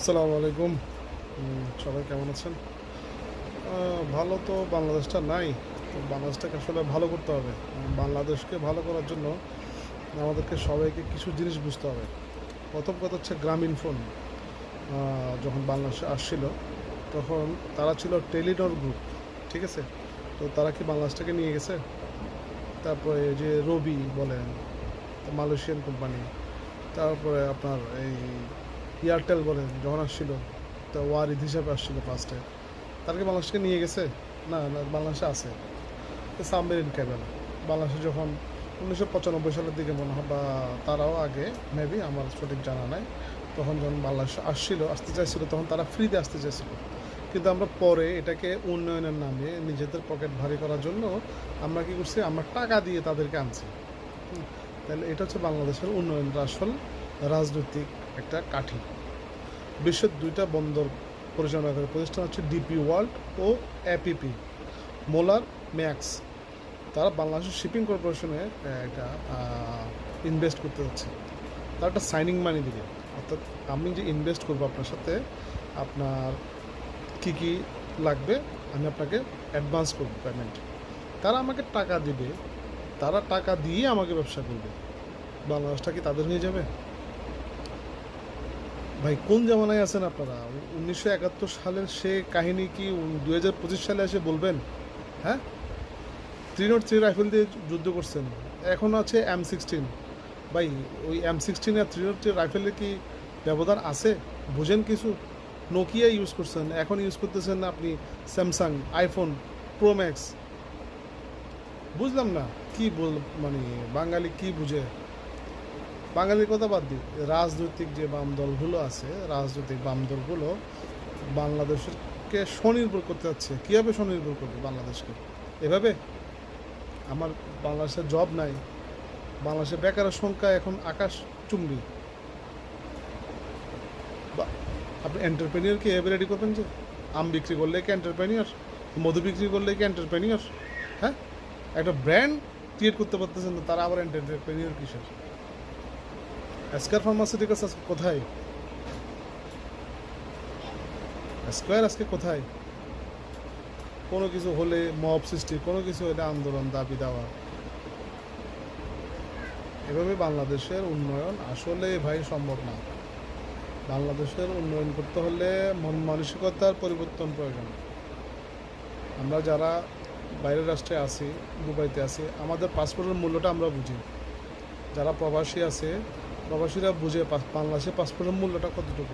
আসসালামু আলাইকুম। সবাই কেমন আছেন? ভালো তো বাংলাদেশটা নাই। তো বাংলাদেশটাকে আসলে ভালো করতে হবে। বাংলাদেশকে ভালো করার জন্য আমাদেরকে সবাইকে কিছু জিনিস বুঝতে হবে। প্রথম কথা হচ্ছে গ্রামীণফোন যখন বাংলাদেশে আসছিল তখন তারা ছিল টেলিনর গ্রুপ, ঠিক আছে? তো তারা কি বাংলাদেশটাকে নিয়ে গেছে? তারপরে এই যে রবি বলেন, মালয়েশিয়ান কোম্পানি, তারপরে আপনার এই এয়ারটেল বলেন যখন আসছিল, তো ওয়ারিদ হিসাবে আসছিল ফার্স্টে, তারা কি বাংলাদেশকে নিয়ে গেছে? না না, বাংলাদেশে আছে সাবমেরিন কেবল। বাংলাদেশে যখন 1995 সালের দিকে মনে হয়, বা তারাও আগে মেবি, আমার সঠিক জানা নাই, তখন যখন বাংলাদেশ আসতে চাইছিল তখন তারা ফ্রিতে আসতে চাইছিল। কিন্তু আমরা পরে এটাকে উন্নয়নের নামে নিজেদের পকেট ভারী করার জন্য আমরা কী করছি, আমরা টাকা দিয়ে তাদেরকে আনছি। তাহলে এটা হচ্ছে বাংলাদেশের উন্নয়নের আসল রাজনৈতিক একটা কাঠি। বিশ্বের দুইটা বন্দর পরিচালনাকারী প্রতিষ্ঠান হচ্ছে ডিপি ওয়ার্ল্ড ও এপিপি, মোলার, ম্যাক্স। তারা বাংলাদেশের শিপিং কর্পোরেশনে একটা ইনভেস্ট করতে যাচ্ছে। তারা একটা সাইনিং মানি দিবে, অর্থাৎ আমি যে ইনভেস্ট করবো আপনার সাথে, আপনার কী কী লাগবে আমি আপনাকে অ্যাডভান্স করবো পেমেন্ট। তারা আমাকে টাকা দিবে, তারা টাকা দিয়ে আমাকে ব্যবসা করবে। বাংলাদেশটা কি তাদের হয়ে যাবে? ভাই কোন জামানায় আছেন আপনারা? 1971 সালের সে কাহিনী কি 2025 সালে এসে বলবেন? হ্যাঁ, 303 রাইফেল দিয়ে যুদ্ধ করছেন, এখন আছে M16। ভাই ওই M16 আর 303 রাইফেলের কি ব্যবধান আছে? বুঝেন কিছু? নোকিয়া ইউজ করছেন, এখন ইউজ করতেছেন আপনি স্যামসাং আইফোন প্রো ম্যাক্স। বুঝলাম না কি মানে বাঙালি কি বুঝে? বাঙালির কথা বাদ দিই, রাজনৈতিক যে বাম দলগুলো আছে, রাজনৈতিক বাম দলগুলো বাংলাদেশকে স্বনির্ভর করতে যাচ্ছে। কীভাবে স্বনির্ভর করবে বাংলাদেশকে? এভাবে? আমার বাংলাদেশের জব নাই, বাংলাদেশের বেকারের সংখ্যা এখন আকাশ চুম্বি। বা আপনি এন্টারপ্রেনিয়রকে এভাবে রেডি করবেন যে আম বিক্রি করলে কি এন্টারপ্রেনিয়র, মধু বিক্রি করলে কি এন্টারপ্রেনিয়র? হ্যাঁ, একটা ব্র্যান্ড ক্রিয়েট করতে পারতেছেন না, তারা আবার এন্টারপ্রেনিয়র কিসের? স্কয়ার ফার্মাসিউটিক্যালস আজকে কোথায়? স্কয়ার আজকে কোথায়? কোনো কিছু হলে মব সৃষ্টি, কোনো কিছু হলে আন্দোলন, দাবি দেওয়া। এভাবে বাংলাদেশের উন্নয়ন আসলে ভাই সম্ভব না। বাংলাদেশের উন্নয়ন করতে হলে মন মানসিকতার পরিবর্তন প্রয়োজন। আমরা যারা বাইরের রাষ্ট্রে আছি, দুবাইতে আছি, আমাদের পাসপোর্টের মূল্যটা আমরা বুঝি। যারা প্রবাসী আছে, প্রবাসীরা বুঝে বাংলাদেশের পাসপোর্টের মূল্যটা কতটুকু।